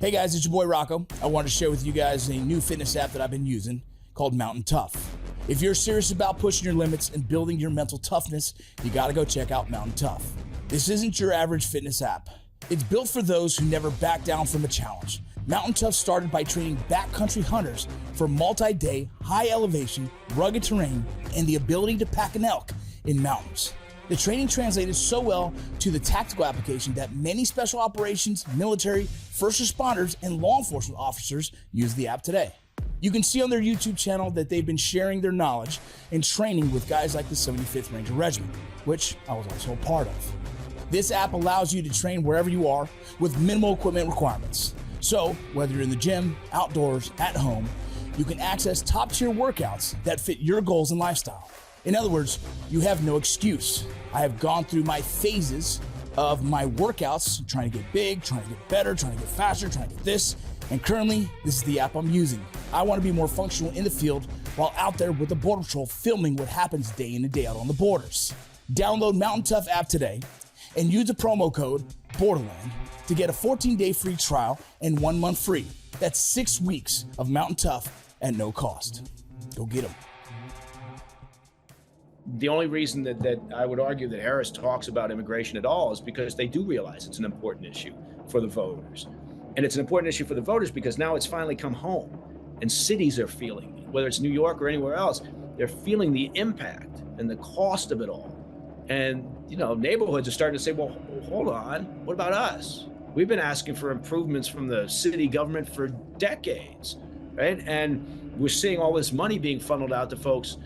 Hey guys, it's your boy Rocco. I wanted to share with you guys a new fitness app that I've been using called MTNTOUGH. If you're serious about pushing your limits and building your mental toughness, you gotta go check out MTNTOUGH. This isn't your average fitness app. It's built for those who never back down from a challenge. MTNTOUGH started by training backcountry hunters for multi-day, high elevation, rugged terrain, and the ability to pack an elk in mountains. The training translated so well to the tactical application that many special operations, military, first responders, and law enforcement officers use the app today. You can see on their YouTube channel that they've been sharing their knowledge and training with guys like the 75th Ranger Regiment, which I was also a part of. This app allows you to train wherever you are with minimal equipment requirements. So whether you're in the gym, outdoors, at home, you can access top-tier workouts that fit your goals and lifestyle. In other words, you have no excuse. I have gone through my phases of my workouts, trying to get big, trying to get better, trying to get faster, trying to get this, and currently, this is the app I'm using. I want to be more functional in the field while out there with the Border Patrol filming what happens day in and day out on the borders. Download MTNTOUGH app today and use the promo code Borderland to get a 14-day free trial and 1 month free. That's 6 weeks of MTNTOUGH at no cost. Go get them. The only reason that I would argue that Harris talks about immigration at all is because they do realize it's an important issue for the voters. And it's an important issue for the voters because now it's finally come home and cities are feeling it, whether it's New York or anywhere else, they're feeling the impact and the cost of it all. And, you know, neighborhoods are starting to say, well, hold on, what about us? We've been asking for improvements from the city government for decades, right? And we're seeing all this money being funneled out to folks.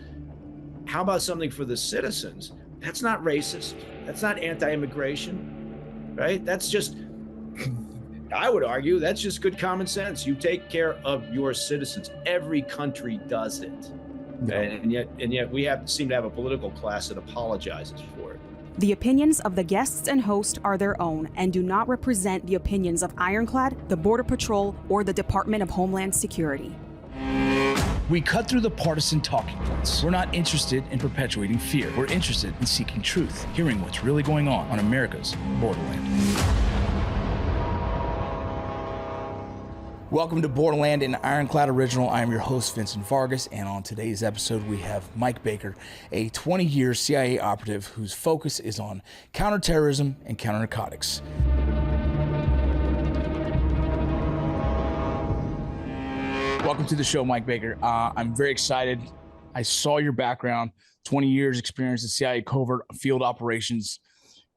How about something for the citizens? That's not racist. That's not anti-immigration, right? That's just, I would argue, that's just good common sense. You take care of your citizens. Every country does it. Yeah. And yet we seem to have a political class that apologizes for it. The opinions of the guests and host are their own and do not represent the opinions of Ironclad, the Border Patrol, or the Department of Homeland Security. We cut through the partisan talking points. We're not interested in perpetuating fear. We're interested in seeking truth, hearing what's really going on America's borderland. Welcome to Borderland, an Ironclad original. I am your host, Vincent Vargas, and on today's episode, we have Mike Baker, a 20-year CIA operative whose focus is on counterterrorism and counter-narcotics. Welcome to the show, Mike Baker. I'm very excited. I saw your background, 20 years experience in CIA covert field operations.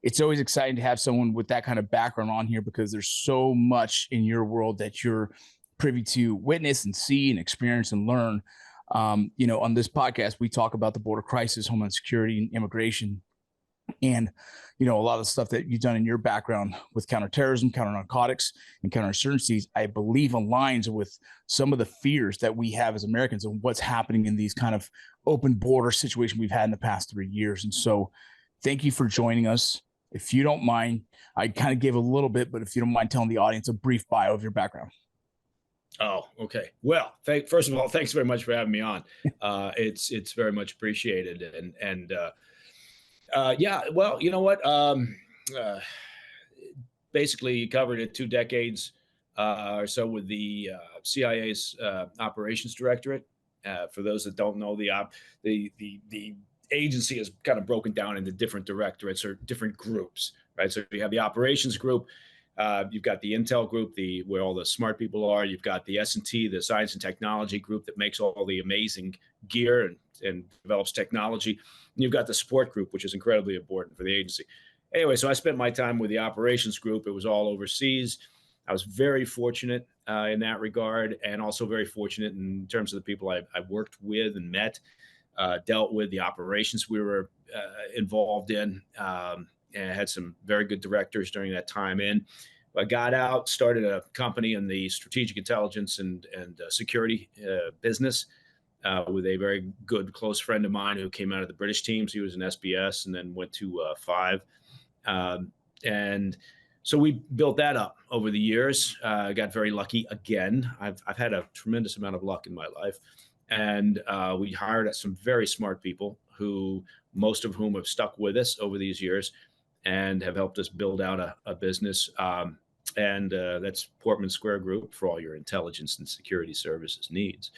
It's always exciting to have someone with that kind of background on here because there's so much in your world that you're privy to witness and see and experience and learn. You know, on this podcast, we talk about the border crisis, homeland security, and immigration. And, you know, a lot of the stuff that you've done in your background with counterterrorism, counter-narcotics, and counterinsurgencies, I believe aligns with some of the fears that we have as Americans and what's happening in these kind of open border situations we've had in the past 3 years. And so thank you for joining us. If you don't mind, I kind of gave a little bit, but if you don't mind telling the audience a brief bio of your background. Oh, okay. Well, first of all, thanks very much for having me on. It's very much appreciated. Yeah, well, you know what? Basically covered it 2 decades or so with the CIA's operations directorate. For those that don't know, the agency is kind of broken down into different directorates or different groups, right? So you have the operations group, you've got the intel group, where all the smart people are. You've got the S&T, the science and technology group that makes all the amazing gear and develops technology. And you've got the support group, which is incredibly important for the agency. Anyway, so I spent my time with the operations group. It was all overseas. I was very fortunate in that regard, and also very fortunate in terms of the people I worked with and met, dealt with, the operations we were involved in, and had some very good directors during that time in. I got out, started a company in the strategic intelligence and security business with a very good close friend of mine who came out of the British teams. He was in SBS and then went to Five. And so we built that up over the years. Got very lucky again. I've had a tremendous amount of luck in my life. And we hired some very smart people who, most of whom have stuck with us over these years and have helped us build out a business. And that's Portman Square Group for all your intelligence and security services needs.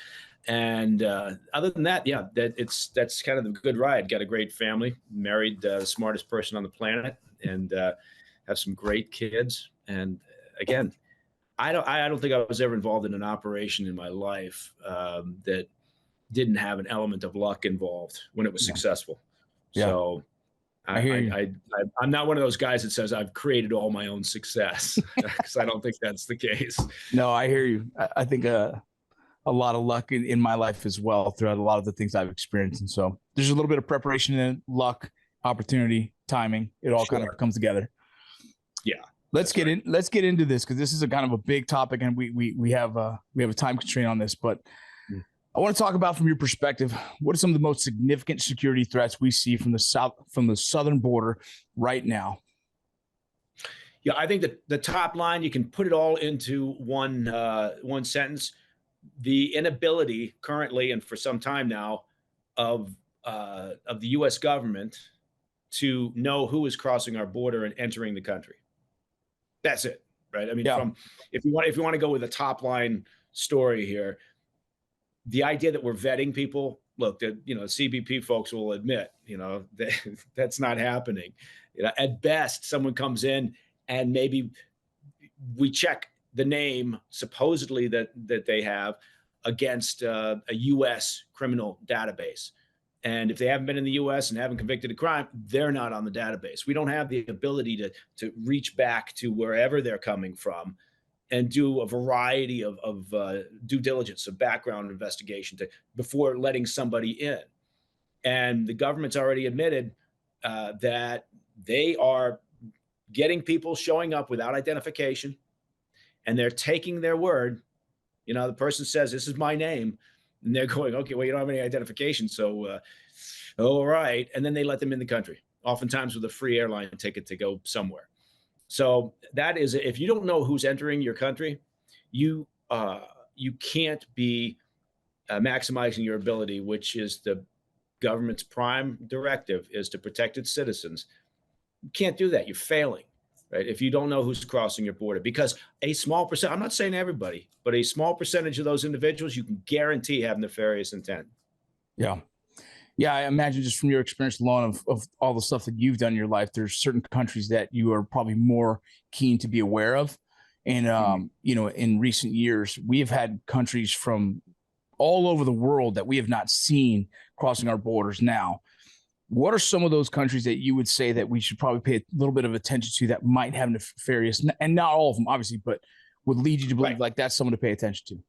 And other than that, yeah, that's kind of a good ride. Got a great family, married the smartest person on the planet, and have some great kids. And again, I don't think I was ever involved in an operation in my life that didn't have an element of luck involved when it was successful. Yeah. So I'm not one of those guys that says I've created all my own success, because I don't think that's the case. No, I hear you. I think a lot of luck in my life as well throughout a lot of the things I've experienced. And so there's a little bit of preparation in luck, opportunity, timing. It all kind of comes together. Yeah. Let's get into this, because this is a kind of a big topic, and we have a time constraint on this, but I want to talk about, from your perspective, what are some of the most significant security threats we see from the southern border right now? Yeah, I think that the top line, you can put it all into one sentence: the inability currently, and for some time now, of the U.S. government to know who is crossing our border and entering the country. That's it, right? I mean, if you want to go with a top line story here, the idea that we're vetting people, look, that CBP folks will admit, that's not happening. At best, someone comes in and maybe we check the name supposedly that they have against a U.S. criminal database. And if they haven't been in the U.S. and haven't convicted a crime, they're not on the database. We don't have the ability to reach back to wherever they're coming from and do a variety of due diligence, of background investigation before letting somebody in. And the government's already admitted that they are getting people showing up without identification, and they're taking their word. The person says, "This is my name." And they're going, "Okay, well, you don't have any identification, so all right." And then they let them in the country, oftentimes with a free airline ticket to go somewhere. So that is, if you don't know who's entering your country, you can't be maximizing your ability, which is the government's prime directive, is to protect its citizens. You can't do that. You're failing, right? If you don't know who's crossing your border, because a small percent, I'm not saying everybody, but a small percentage of those individuals, you can guarantee have nefarious intent. Yeah. Yeah, I imagine, just from your experience alone of all the stuff that you've done in your life, there's certain countries that you are probably more keen to be aware of. And, in recent years, we have had countries from all over the world that we have not seen crossing our borders now. What are some of those countries that you would say that we should probably pay a little bit of attention to that might have nefarious, and not all of them, obviously, but would lead you to believe like that's someone to pay attention to?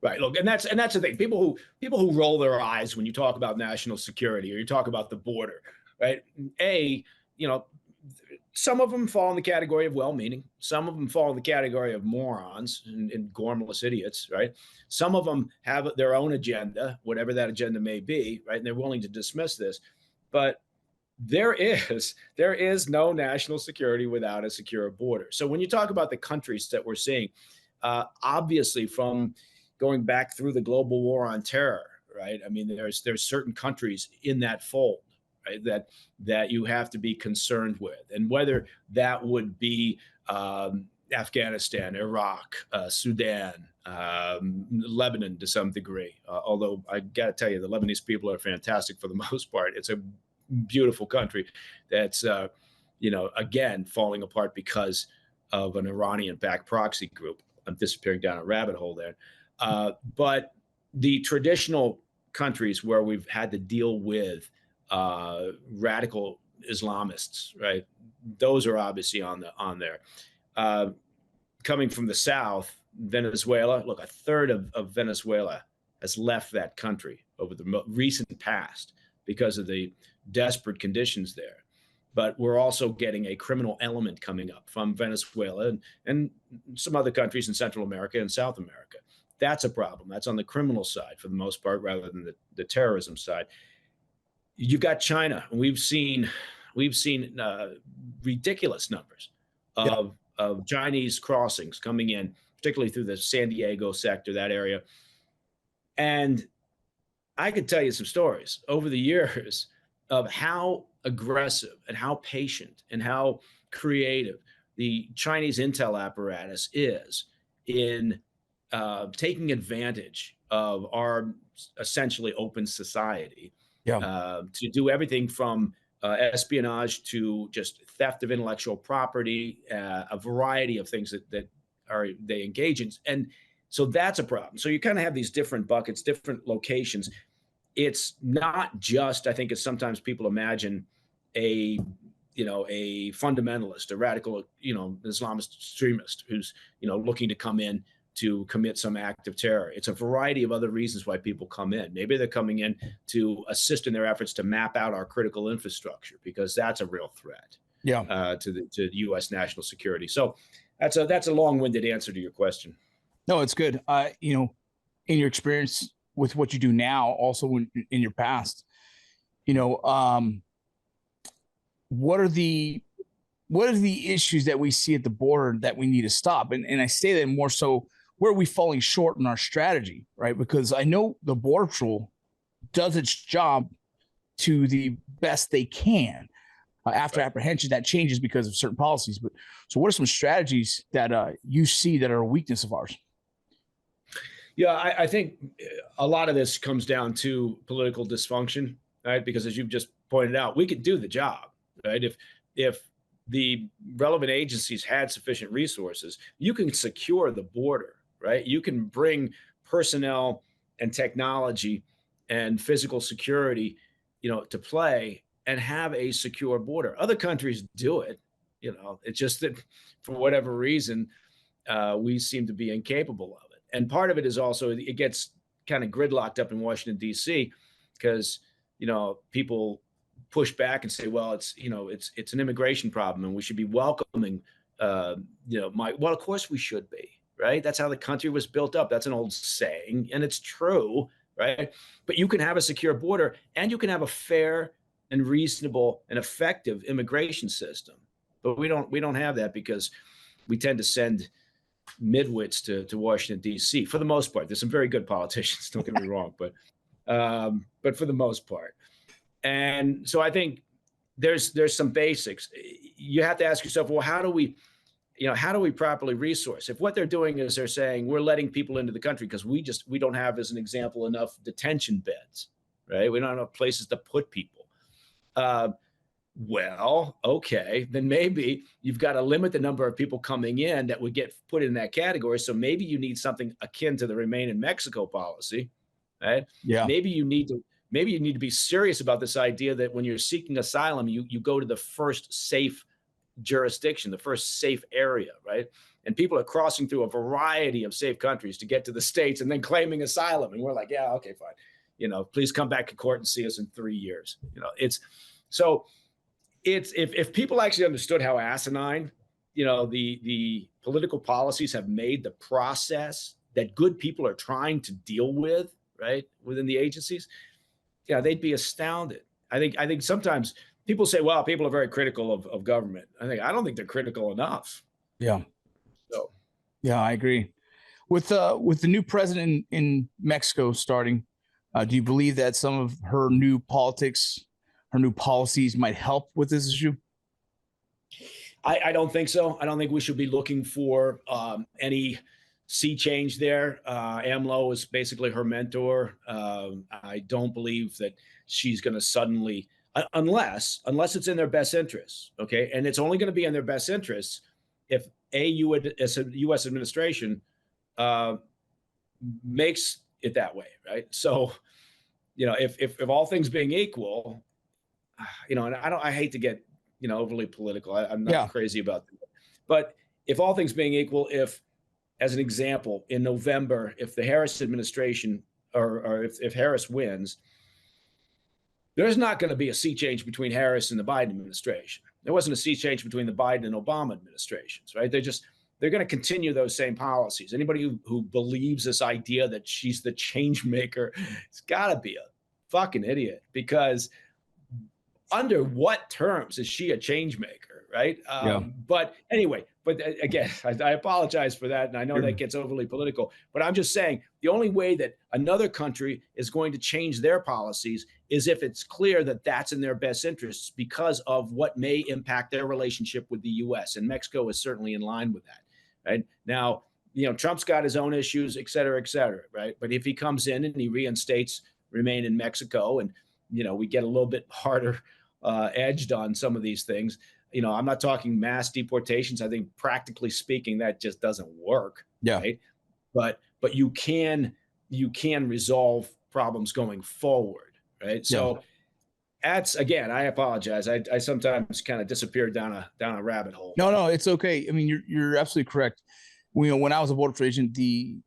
Right. Look, and that's the thing. People who roll their eyes when you talk about national security or you talk about the border, right? Some of them fall in the category of well-meaning. Some of them fall in the category of morons and gormless idiots, right? Some of them have their own agenda, whatever that agenda may be, right? And they're willing to dismiss this. But there is no national security without a secure border. So when you talk about the countries that we're seeing, obviously from going back through the global war on terror, right? I mean, there's certain countries in that fold, right, that you have to be concerned with, and whether that would be Afghanistan, Iraq, Sudan, Lebanon to some degree. Although I got to tell you, the Lebanese people are fantastic for the most part. It's a beautiful country that's, again, falling apart because of an Iranian-backed proxy group. I'm disappearing down a rabbit hole there. But the traditional countries where we've had to deal with radical Islamists, right? Those are obviously on there. Coming from the South, Venezuela. Look, a third of Venezuela has left that country over the recent past because of the desperate conditions there. But we're also getting a criminal element coming up from Venezuela and some other countries in Central America and South America. That's a problem. That's on the criminal side for the most part, rather than the terrorism side. You've got China, and we've seen ridiculous numbers of Chinese crossings coming in, particularly through the San Diego sector, that area. And I could tell you some stories over the years of how aggressive and how patient and how creative the Chinese intel apparatus is in taking advantage of our essentially open society to do everything from espionage to just theft of intellectual property, a variety of things that they engage in. And so that's a problem. So you kind of have these different buckets, different locations. It's not just, I think, as sometimes people imagine, a fundamentalist, a radical, Islamist extremist who's, looking to come in to commit some act of terror. It's a variety of other reasons why people come in. Maybe they're coming in to assist in their efforts to map out our critical infrastructure, because that's a real threat to U.S. national security. So that's a long-winded answer to your question. No, it's good. In your experience with what you do now, also in your past, what are the issues that we see at the border that we need to stop? And I say that more so, where are we falling short in our strategy, right? Because I know the Border Patrol does its job to the best they can. After apprehension, that changes because of certain policies. But so what are some strategies that you see that are a weakness of ours? Yeah, I think a lot of this comes down to political dysfunction, right? Because as you've just pointed out, we could do the job, right? If the relevant agencies had sufficient resources, you can secure the border, right? You can bring personnel and technology and physical security, to play and have a secure border. Other countries do it, it's just that for whatever reason, we seem to be incapable of it. And part of it is also, it gets kind of gridlocked up in Washington, D.C., because, people push back and say, well, it's an immigration problem and we should be welcoming, well, of course we should be, right? That's how the country was built up. That's an old saying, and it's true, right? But you can have a secure border and you can have a fair and reasonable and effective immigration system. But we don't have that, because we tend to send midwits to Washington, D.C. for the most part. There's some very good politicians, don't get me wrong, but for the most part. And so I think there's some basics. You have to ask yourself, well, how do we properly resource? If what they're doing is they're saying we're letting people into the country because we don't have, as an example, enough detention beds, right? We don't have enough places to put people. Well, okay, then maybe you've got to limit the number of people coming in that would get put in that category. So maybe you need something akin to the Remain in Mexico policy, right? Yeah. Maybe you need to be serious about this idea that when you're seeking asylum, you go to the first safe jurisdiction, the first safe area, right? And people are crossing through a variety of safe countries to get to the States and then claiming asylum. And we're like, yeah, okay, fine. Please come back to court and see us in 3 years. It's if people actually understood how asinine, the political policies have made the process that good people are trying to deal with, right, within the agencies, they'd be astounded. I think sometimes people say, well, people are very critical of government. I don't think they're critical enough. Yeah. So. Yeah, I agree. With the new president in Mexico starting, do you believe that some of her new politics, her new policies might help with this issue? I don't think so. I don't think we should be looking for any sea change there. AMLO is basically her mentor. I don't believe that she's going to suddenly, unless it's in their best interests, okay? And it's only going to be in their best interests if a U.S. administration makes it that way, right? So, if all things being equal, and I hate to get, overly political. I'm not crazy about that. But if all things being equal, if, as an example, in November, if the Harris administration or if Harris wins, there's not going to be a sea change between Harris and the Biden administration. There wasn't a sea change between the Biden and Obama administrations, right? They're going to continue those same policies. Anybody who believes this idea that she's the change maker, it's got to be a fucking idiot, because under what terms is she a change maker, right? But anyway, again, I apologize for that, and I know Sure. that gets overly political, but I'm just saying the only way that another country is going to change their policies is if it's clear that that's in their best interests because of what may impact their relationship with the U.S. And Mexico is certainly in line with that, right? Now, Trump's got his own issues, et cetera, right? But if he comes in and he reinstates remain in Mexico, and we get a little bit harder edged on some of these things. I'm not talking mass deportations. I think practically speaking, that just doesn't work. Yeah. Right? But you can resolve problems going forward, right? So that's, again, I apologize. I sometimes kind of disappeared down a rabbit hole. No, it's okay. I mean, you're absolutely correct. When I was a border patrol agent, the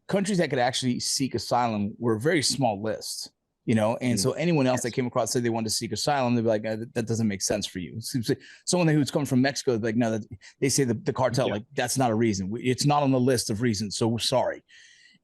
countries that could actually seek asylum were a very small list. And so anyone else that came across said they wanted to seek asylum, they'd be like, that doesn't make sense for you. Someone who's coming from Mexico, they'd be like, no, they say the cartel, like, that's not a reason. It's not on the list of reasons. So we're sorry.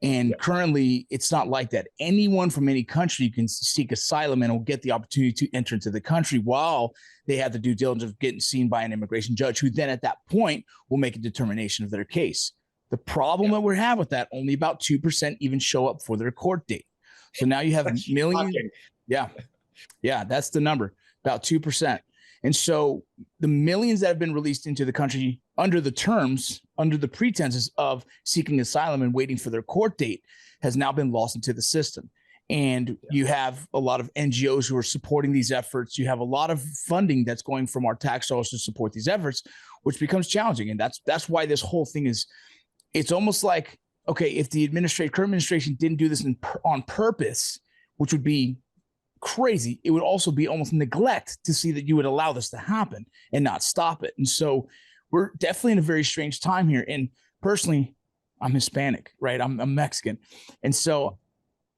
And currently it's not like that. Anyone from any country can seek asylum and will get the opportunity to enter into the country while they have the due diligence of getting seen by an immigration judge, who then at that point will make a determination of their case. The problem that we have with that, only about 2% even show up for their court date. So now you have millions. Yeah, that's the number, about 2%. And so the millions that have been released into the country under the pretenses of seeking asylum and waiting for their court date has now been lost into the system. And you have a lot of NGOs who are supporting these efforts. You have a lot of funding that's going from our tax dollars to support these efforts, which becomes challenging. And that's why this whole thing it's almost like, okay, if the current administration didn't do this on purpose, which would be crazy, it would also be almost neglect to see that you would allow this to happen and not stop it. And so we're definitely in a very strange time here. And personally, I'm Hispanic, right? I'm Mexican. And so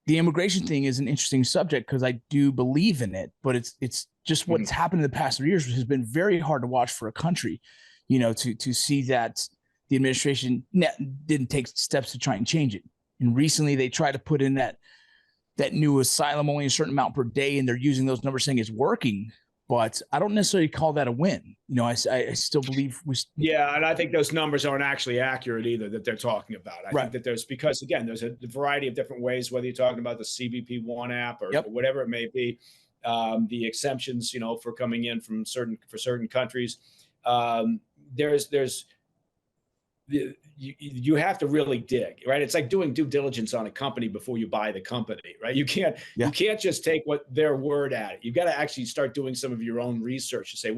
the immigration thing is an interesting subject because I do believe in it, but it's just what's happened in the past 3 years, which has been very hard to watch for a country, to see that the administration didn't take steps to try and change it. And recently they tried to put in that new asylum, only a certain amount per day, and they're using those numbers saying it's working. But I don't necessarily call that a win. I still believe and I think those numbers aren't actually accurate either that they're talking about. I think that because again, there's a variety of different ways, whether you're talking about the CBP One app or whatever it may be, the exemptions, for coming in from certain countries. You have to really dig, right? It's like doing due diligence on a company before you buy the company, right? You can't just take their word at it. You've got to actually start doing some of your own research to say,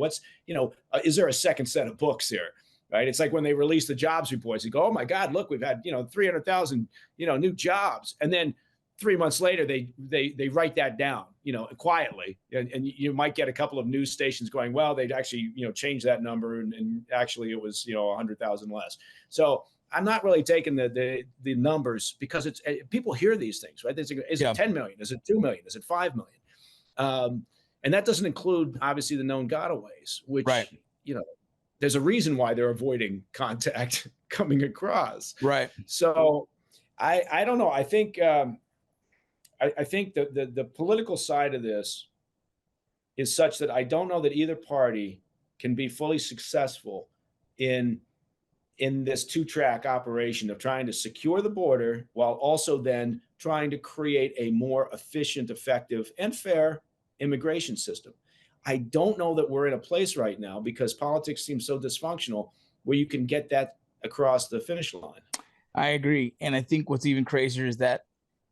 is there a second set of books here, right? It's like when they release the jobs reports, you go, oh my God, look, we've had, 300,000, new jobs. And then 3 months later, they write that down, quietly, and you might get a couple of news stations going, well, they'd actually, changed that number, and actually it was, 100,000 less. So I'm not really taking the numbers because people hear these things, right? Is it 10 million? Is it 2 million? Is it 5 million? And that doesn't include obviously the known gotaways, which, there's a reason why they're avoiding contact coming across. Right. So I don't know. I think, I think the political side of this is such that I don't know that either party can be fully successful in this two-track operation of trying to secure the border while also then trying to create a more efficient, effective, and fair immigration system. I don't know that we're in a place right now because politics seems so dysfunctional where you can get that across the finish line. I agree. And I think what's even crazier is that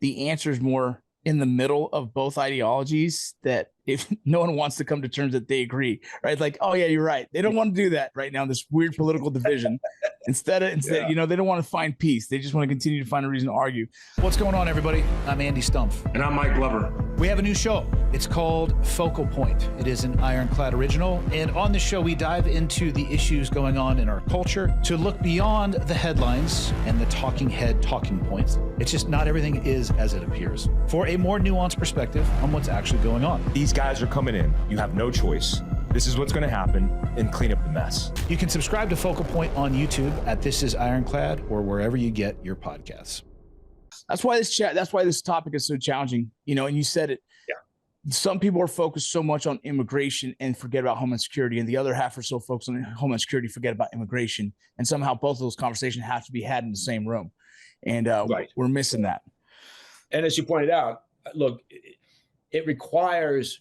the answer is more in the middle of both ideologies, that if no one wants to come to terms that they agree, right? Like, oh yeah, you're right. They don't want to do that right now, this weird political division. Instead, they don't want to find peace. They just want to continue to find a reason to argue. What's going on, everybody? I'm Andy Stumpf. And I'm Mike Glover. We have a new show. It's called Focal Point. It is an Ironclad original. And on the show, we dive into the issues going on in our culture to look beyond the headlines and the talking head talking points. It's just not everything is as it appears. For a more nuanced perspective on what's actually going on. These guys are coming in. You have no choice. This is what's going to happen, and clean up the mess. You can subscribe to Focal Point on YouTube at This Is Ironclad or wherever you get your podcasts. That's why this topic is so challenging, and you said it. Yeah. some people are focused so much on immigration and forget about Homeland Security, and the other half are so focused on Homeland Security, forget about immigration. And somehow both of those conversations have to be had in the same room. And Right. we're missing that. And as you pointed out, look, it requires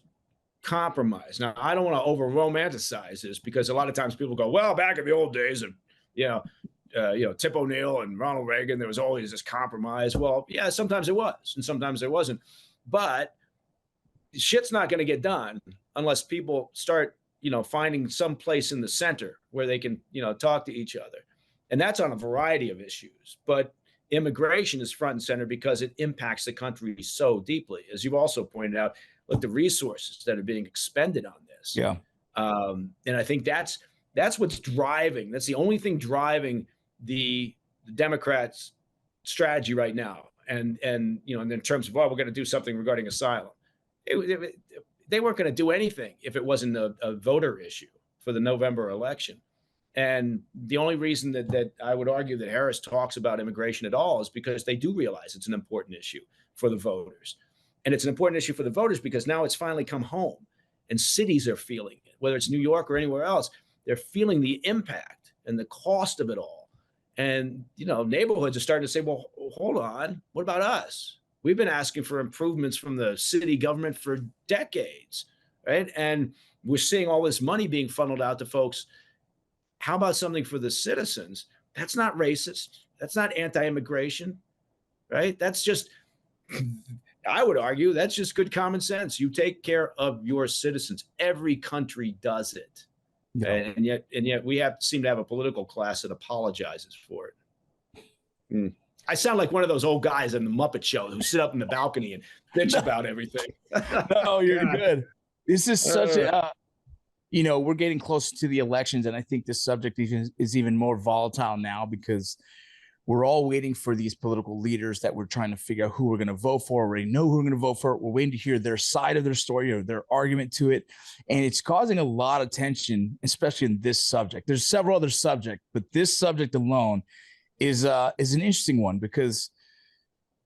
compromise. Now, I don't want to over romanticize this, because a lot of times people go, well, back in the old days of, Tip O'Neill and Ronald Reagan, there was always this compromise. Well, yeah, sometimes it was, and sometimes there wasn't. But shit's not going to get done unless people start, finding some place in the center where they can, talk to each other. And that's on a variety of issues. But immigration is front and center because it impacts the country so deeply. As you've also pointed out, look, the resources that are being expended on this. Yeah. And I think that's what's driving. That's the only thing driving the Democrats' strategy right now. And in terms of, we're going to do something regarding asylum. They weren't going to do anything if it wasn't a voter issue for the November election. And the only reason that I would argue that Harris talks about immigration at all is because they do realize it's an important issue for the voters. And it's an important issue for the voters because now it's finally come home, and cities are feeling it, whether it's New York or anywhere else. They're feeling the impact and the cost of it all. And, neighborhoods are starting to say, well, hold on, what about us? We've been asking for improvements from the city government for decades, right? And we're seeing all this money being funneled out to folks. How about something for the citizens? That's not racist. That's not anti-immigration, right? That's just, I would argue, that's just good common sense. You take care of your citizens. Every country does it. Yeah. And yet we seem to have a political class that apologizes for it. I sound like one of those old guys in the Muppet Show who sit up in the balcony and bitch about everything. No, you're good. This is such a, we're getting closer to the elections, and I think this subject is even more volatile now because we're all waiting for these political leaders that we're trying to figure out who we're going to vote for. We already know who we're going to vote for. We're waiting to hear their side of their story or their argument to it. And it's causing a lot of tension, especially in this subject. There's several other subjects, but this subject alone is an interesting one because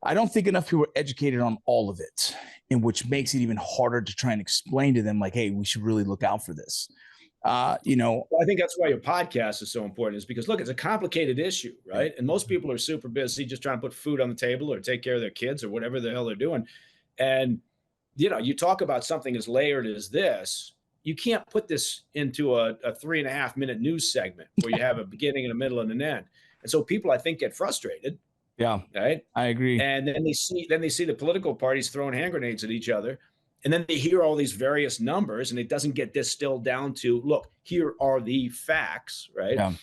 I don't think enough people are educated on all of it, and which makes it even harder to try and explain to them, like, hey, we should really look out for this. I think that's why your podcast is so important, is because, look, it's a complicated issue, right? And most people are super busy just trying to put food on the table or take care of their kids or whatever the hell they're doing. And, you talk about something as layered as this, you can't put this into a 3.5 minute news segment where you have a beginning and a middle and an end. And so people, I think, get frustrated. Yeah, right. I agree. And then they see the political parties throwing hand grenades at each other. And then they hear all these various numbers, and it doesn't get distilled down to, look, here are the facts, right? Yeah.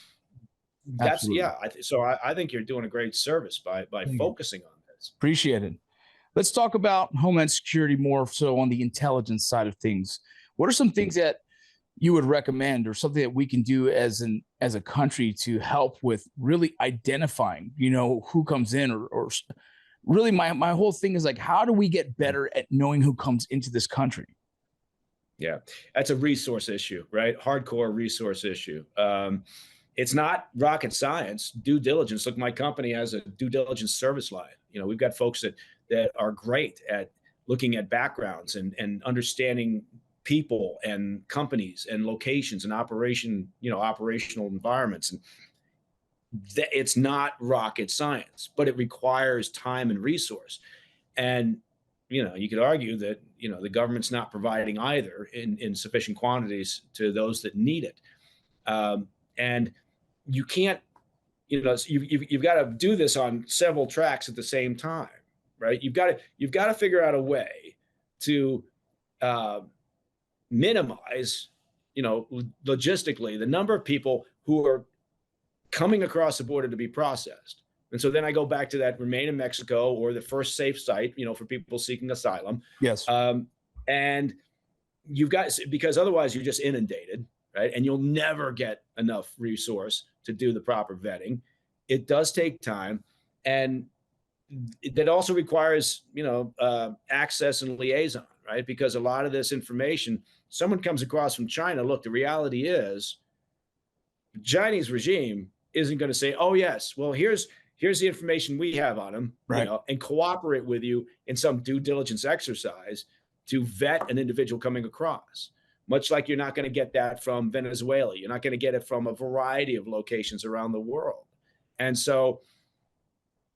I think you're doing a great service by focusing on this. Appreciate it. Let's talk about Homeland Security more so on the intelligence side of things. What are some things that you would recommend, or something that we can do as a country to help with really identifying, who comes in, or really my whole thing is like, how do we get better at knowing who comes into this country? Yeah, that's a resource issue, right? Hardcore resource issue. It's not rocket science. Due diligence. Look, my company has a due diligence service line. We've got folks that are great at looking at backgrounds and understanding people and companies and locations and operational environments. And it's not rocket science, but it requires time and resource. And, you could argue that, the government's not providing either in sufficient quantities to those that need it. And you can't, you've got to do this on several tracks at the same time, right? You've got to figure out a way to minimize, logistically, the number of people who are coming across the border to be processed. And so then I go back to that remain in Mexico, or the first safe site, for people seeking asylum. Yes. And you've got, because otherwise you're just inundated, right? And you'll never get enough resource to do the proper vetting. It does take time. And that also requires, access and liaison, right? Because a lot of this information, someone comes across from China. Look, the reality is the Chinese regime isn't going to say, oh, yes, well, here's the information we have on them, right, and cooperate with you in some due diligence exercise. to vet an individual coming across, much like you're not going to get that from Venezuela. You're not going to get it from a variety of locations around the world. And so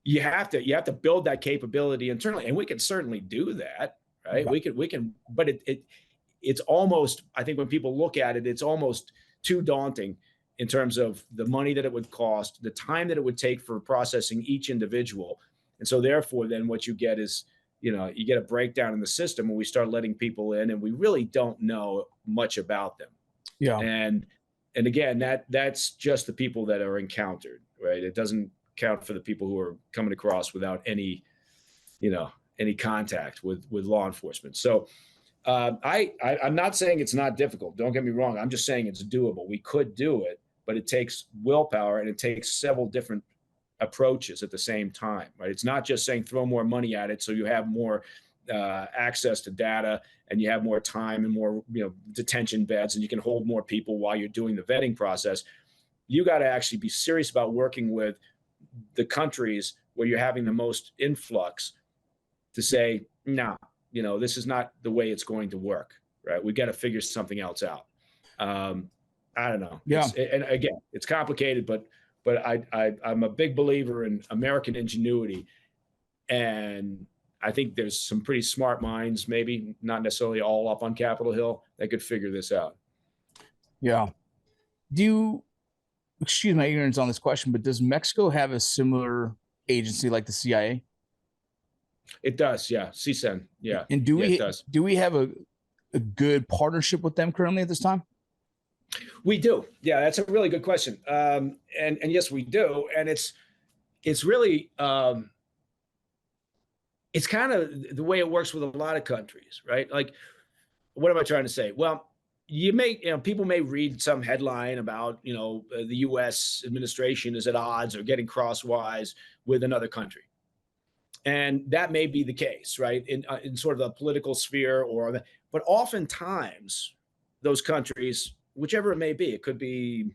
you have to build that capability internally, and we can certainly do that, right? Yeah. We can, but it's almost, I think when people look at it, it's almost too daunting in terms of the money that it would cost, the time that it would take for processing each individual. And so therefore, then what you get is, you get a breakdown in the system when we start letting people in and we really don't know much about them. Yeah. And again, that's just the people that are encountered, right? It doesn't count for the people who are coming across without any contact with law enforcement. So I'm not saying it's not difficult. Don't get me wrong. I'm just saying it's doable. We could do it, but it takes willpower and it takes several different approaches at the same time, right? It's not just saying throw more money at it so you have more access to data and you have more time and more detention beds and you can hold more people while you're doing the vetting process. You got to actually be serious about working with the countries where you're having the most influx to say, no, this is not the way it's going to work, right? We got to figure something else out. I don't know. Yeah. And again, it's complicated, but I'm a big believer in American ingenuity. And I think there's some pretty smart minds, maybe not necessarily all up on Capitol Hill, that could figure this out. Yeah. Excuse my ignorance on this question, but does Mexico have a similar agency like the CIA? It does, yeah. CSEN, yeah. And do we have a good partnership with them currently at this time? We do. Yeah, that's a really good question. And yes, we do. And it's really it's kind of the way it works with a lot of countries, right? Like, what am I trying to say? Well, people may read some headline about, the U.S. administration is at odds or getting crosswise with another country. And that may be the case, right? In sort of the political sphere but oftentimes those countries, whichever it may be, it could be,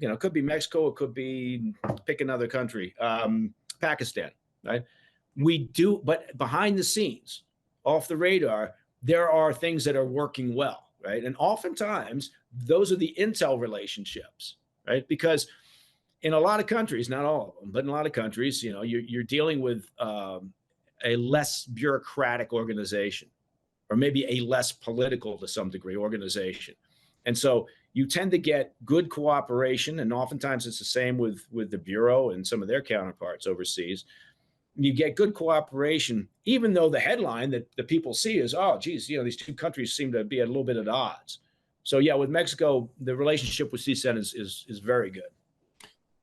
it could be Mexico, it could be, pick another country, Pakistan, right? We do, but behind the scenes, off the radar, there are things that are working well, right? And oftentimes those are the intel relationships, right? Because in a lot of countries, not all of them, but in a lot of countries, you're dealing with a less bureaucratic organization, or maybe a less political to some degree organization. And so you tend to get good cooperation, and oftentimes it's the same with the Bureau and some of their counterparts overseas. You get good cooperation, even though the headline that the people see is, oh, geez, these two countries seem to be at a little bit at odds. So yeah, with Mexico, the relationship with CSEN is very good.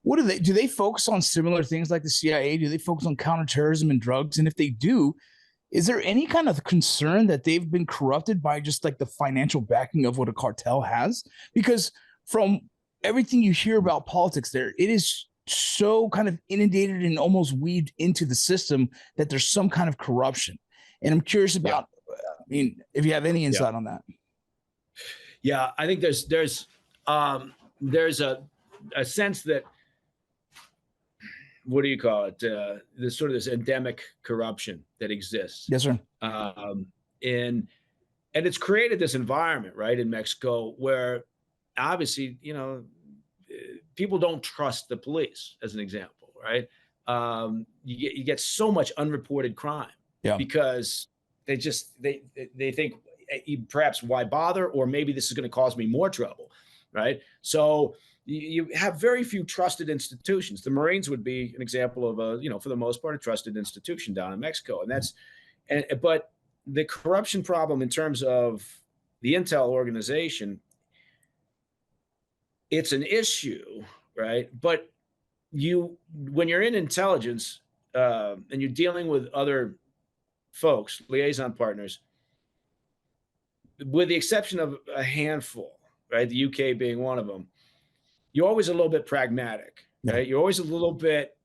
What do they focus on similar things like the CIA? Do they focus on counterterrorism and drugs? And if they do, is there any kind of concern that they've been corrupted by just like the financial backing of what a cartel has? Because from everything you hear about politics there, it is so kind of inundated and almost weaved into the system that there's some kind of corruption. And I'm curious about, if you have any insight on that. Yeah, I think there's a sense that, what do you call it? There's sort of this endemic corruption that exists. Yes, sir. And it's created this environment, right, in Mexico where obviously, people don't trust the police, as an example, right? You get so much unreported crime because they think perhaps why bother, or maybe this is going to cause me more trouble, right? So you have very few trusted institutions. The Marines would be an example of for the most part, a trusted institution down in Mexico. But the corruption problem in terms of the intel organization, it's an issue, right? But when you're in intelligence and you're dealing with other folks, liaison partners, with the exception of a handful, right? The UK being one of them, you're always a little bit pragmatic, right? You're always a little bit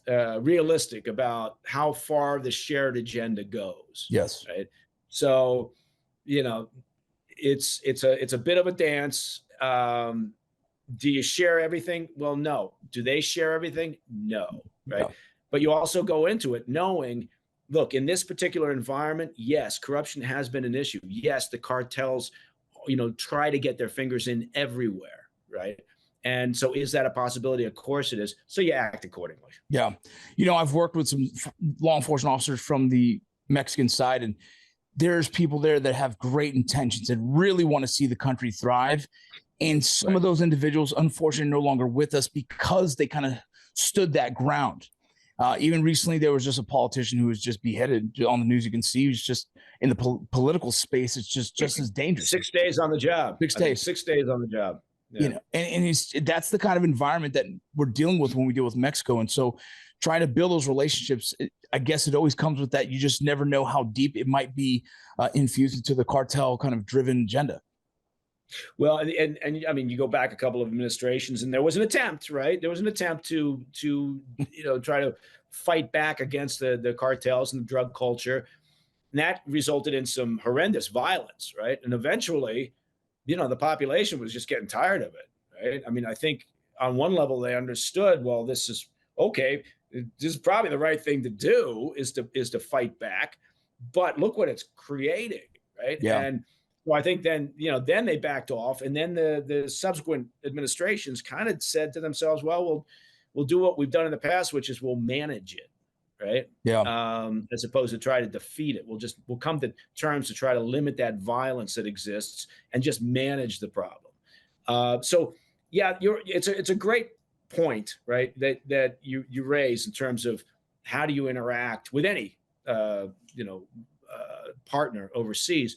realistic about how far the shared agenda goes. Yes. Right. So, it's a bit of a dance. Do you share everything? Well, no. Do they share everything? No. Right. No. But you also go into it knowing look, in this particular environment, yes, corruption has been an issue. Yes, the cartels, try to get their fingers in everywhere, right? And so is that a possibility? Of course it is. So you act accordingly. Yeah. I've worked with some law enforcement officers from the Mexican side, and there's people there that have great intentions and really want to see the country thrive. And some of those individuals, unfortunately, are no longer with us because they kind of stood that ground. Even recently, there was just a politician who was just beheaded on the news. You can see he was just in the political space. It's just as dangerous. 6 days on the job. 6 days. 6 days on the job. Yeah. And that's the kind of environment that we're dealing with when we deal with Mexico. And so trying to build those relationships, I guess it always comes with that. You just never know how deep it might be infused into the cartel kind of driven agenda. Well, and I mean, you go back a couple of administrations, and there was an attempt, right? There was an attempt to try to fight back against the cartels and the drug culture, and that resulted in some horrendous violence, right? And eventually, the population was just getting tired of it, right? I mean, I think on one level they understood, well, this is okay. This is probably the right thing to do is to fight back, but look what it's creating, right? Yeah. And so I think then they backed off, and then the subsequent administrations kind of said to themselves, well, we'll do what we've done in the past, which is we'll manage it, right? Yeah. As opposed to try to defeat it. We'll come to terms to try to limit that violence that exists and just manage the problem. So yeah, it's a great point, right? That you raise in terms of how do you interact with any partner overseas.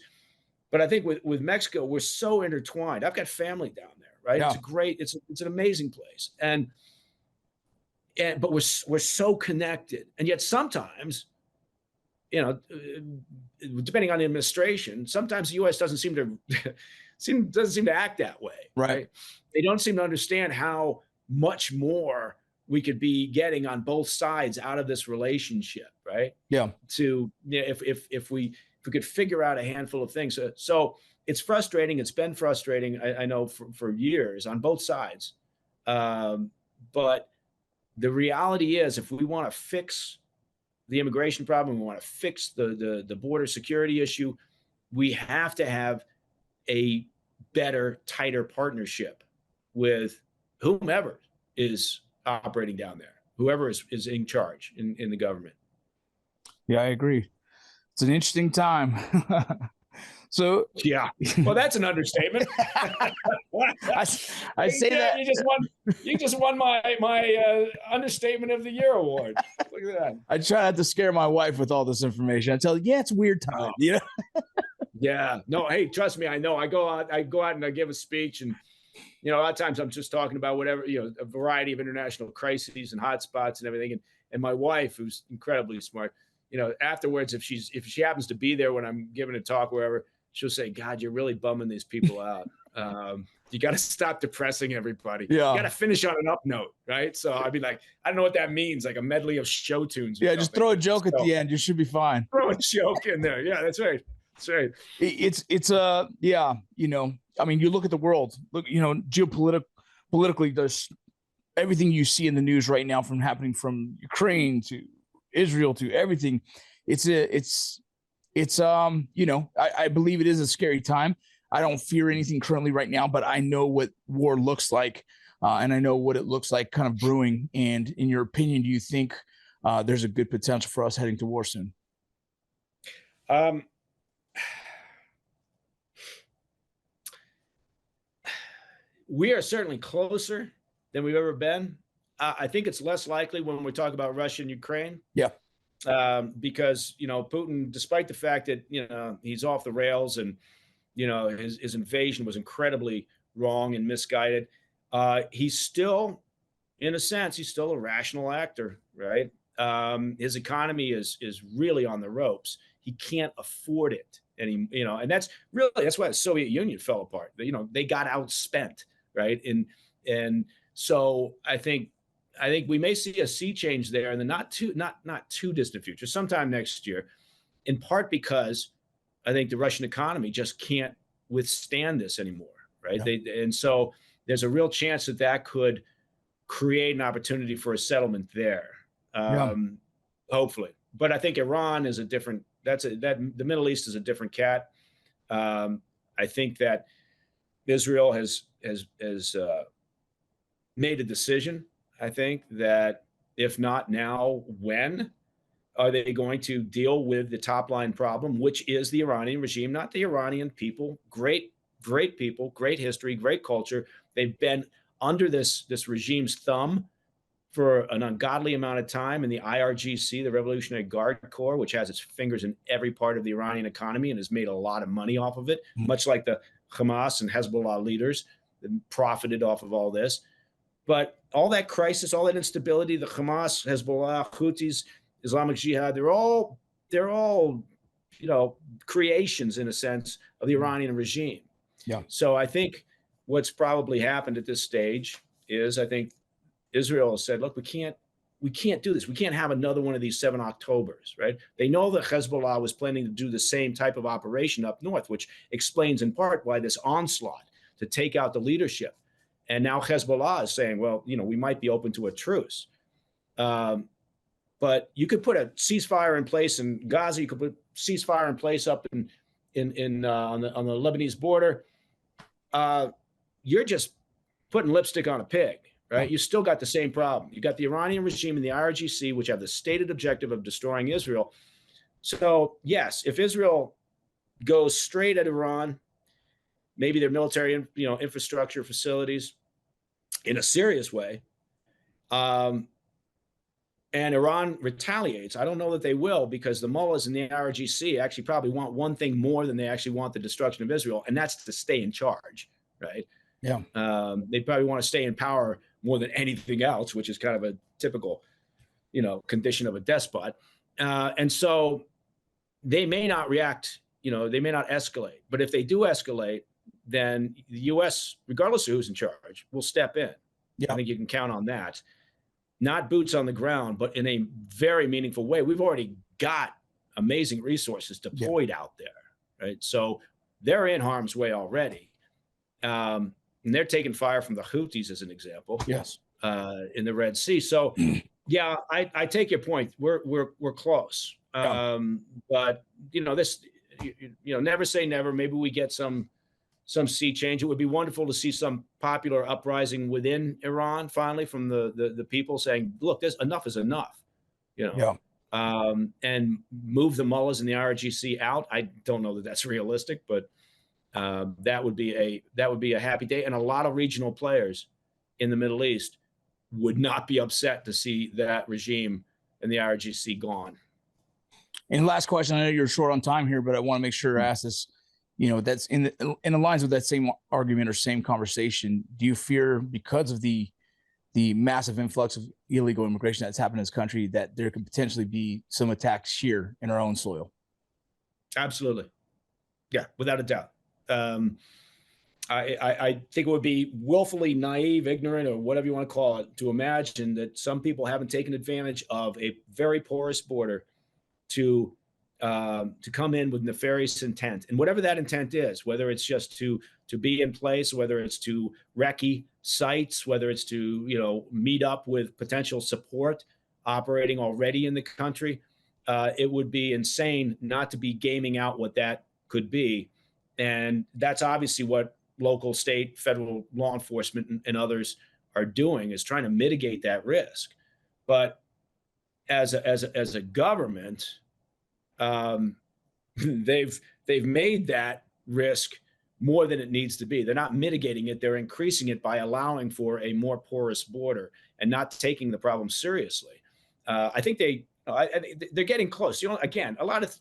But I think with Mexico, we're so intertwined. I've got family down there, right? Yeah. It's an amazing place. But we're so connected. And yet sometimes, depending on the administration, sometimes the US doesn't seem to act that way. Right. They don't seem to understand how much more we could be getting on both sides out of this relationship, right? Yeah. If we could figure out a handful of things. So it's frustrating. It's been frustrating, I know, for years on both sides. But the reality is, if we want to fix the immigration problem, we want to fix the border security issue, we have to have a better, tighter partnership with whomever is operating down there, whoever is in charge in the government. Yeah, I agree. It's an interesting time. So yeah, well, that's an understatement. I say that you just won my understatement of the year award. Look at that. I try not to scare my wife with all this information. I tell her, yeah, it's weird time. Yeah. No, hey, trust me, I know. I go out and I give a speech, and a lot of times I'm just talking about whatever, a variety of international crises and hotspots and everything. And my wife, who's incredibly smart, afterwards, if she happens to be there when I'm giving a talk, wherever, she'll say, God, you're really bumming these people out. You got to stop depressing everybody. Yeah. You got to finish on an up note, right? So I'd be like, I don't know what that means, like a medley of show tunes. Yeah, just throw a joke at the end. You should be fine. Throw a joke in there. Yeah, that's right. That's right. I mean, you look at the world, geopolitically, there's everything you see in the news right now, from Ukraine to Israel to everything. I believe it is a scary time. I don't fear anything currently right now, but I know what war looks like, and I know what it looks like kind of brewing. And in your opinion, do you think there's a good potential for us heading to war soon? We are certainly closer than we've ever been. I think it's less likely when we talk about Russia and Ukraine. Yeah. Because, Putin, despite the fact that, he's off the rails and, his invasion was incredibly wrong and misguided, he's still, in a sense, he's still a rational actor, right? His economy is really on the ropes. He can't afford it. And that's why the Soviet Union fell apart. They got outspent, right? And so I think we may see a sea change there in the not too distant future, sometime next year, in part because I think the Russian economy just can't withstand this anymore, right? Yeah. And so there's a real chance that could create an opportunity for a settlement there. Hopefully. but I think Iran is a different. The Middle East is a different cat. I think that Israel has made a decision. I think that if not now, when are they going to deal with the top line problem, which is the Iranian regime, not the Iranian people? Great people, great history, great culture. They've been under this regime's thumb for an ungodly amount of time. And the IRGC, the Revolutionary Guard Corps, which has its fingers in every part of the Iranian economy and has made a lot of money off of it, much like the Hamas and Hezbollah leaders that profited off of all this. But all that crisis, all that instability, the Hamas, Hezbollah, Houthis, Islamic Jihad, they're all, creations in a sense of the Iranian regime. Yeah. So I think what's probably happened at this stage is I think Israel has said, look, we can't do this. We can't have another one of these 7 Octobers, right? They know that Hezbollah was planning to do the same type of operation up north, which explains in part why this onslaught to take out the leadership. And now Hezbollah is saying, well, we might be open to a truce. But you could put a ceasefire in place in Gaza. You could put ceasefire in place up on the Lebanese border. You're just putting lipstick on a pig, right? You still got the same problem. You got the Iranian regime and the IRGC, which have the stated objective of destroying Israel. So yes, if Israel goes straight at Iran, maybe their military, infrastructure facilities, in a serious way, and Iran retaliates, I don't know that they will, because the mullahs and the IRGC actually probably want one thing more than they actually want the destruction of Israel, and that's to stay in charge, right? Yeah. They probably want to stay in power more than anything else, which is kind of a typical, condition of a despot. And so they may not react, they may not escalate. But if they do escalate, then the U.S., regardless of who's in charge, will step in. Yeah. I think you can count on that. Not boots on the ground, but in a very meaningful way. We've already got amazing resources deployed out there, right? So they're in harm's way already. And they're taking fire from the Houthis, as an example. Yes. In the Red Sea. So, yeah, I take your point. We're close. But this, never say never. Maybe we get some sea change. It would be wonderful to see some popular uprising within Iran finally from the people saying, look, enough is enough, and move the mullahs and the IRGC out. I don't know that that's realistic, but that would be a happy day. And a lot of regional players in the Middle East would not be upset to see that regime and the IRGC gone. And last question, I know you're short on time here, but I want to make sure I ask this. That's in the lines of that same argument or same conversation. Do you fear, because of the massive influx of illegal immigration that's happened in this country, that there could potentially be some attacks here in our own soil? Absolutely. Yeah, without a doubt. I think it would be willfully naive, ignorant, or whatever you want to call it, to imagine that some people haven't taken advantage of a very porous border to come in with nefarious intent, and whatever that intent is, whether it's just to be in place, whether it's to recce sites, whether it's to meet up with potential support operating already in the country, it would be insane not to be gaming out what that could be, and that's obviously what local, state, federal law enforcement and others are doing, is trying to mitigate that risk. But as a government, they've made that risk more than it needs to be. They're not mitigating it. They're increasing it by allowing for a more porous border and not taking the problem seriously. I think they're getting close. Again, a lot of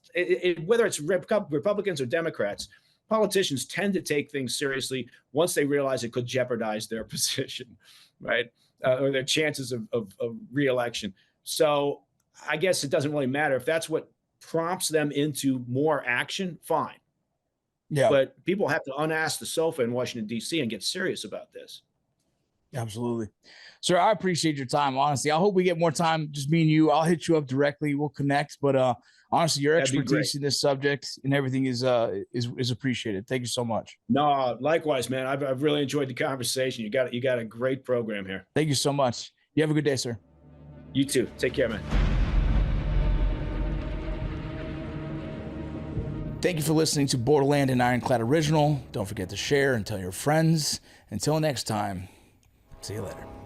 whether it's Republicans or Democrats, politicians tend to take things seriously once they realize it could jeopardize their position, right? Or their chances of re-election. So I guess it doesn't really matter if that's what prompts them into more action, fine. Yeah. But people have to unask the sofa in Washington, D.C. and get serious about this. Absolutely. Sir, I appreciate your time, honestly. I hope we get more time, just me and you. I'll hit you up directly. We'll connect. But honestly, your expertise in this subject and everything is appreciated. Thank you so much. No, likewise, man. I've really enjoyed the conversation. You got a great program here. Thank you so much. You have a good day, sir. You too. Take care, man. Thank you for listening to Borderland and Ironclad Original. Don't forget to share and tell your friends. Until next time, see you later.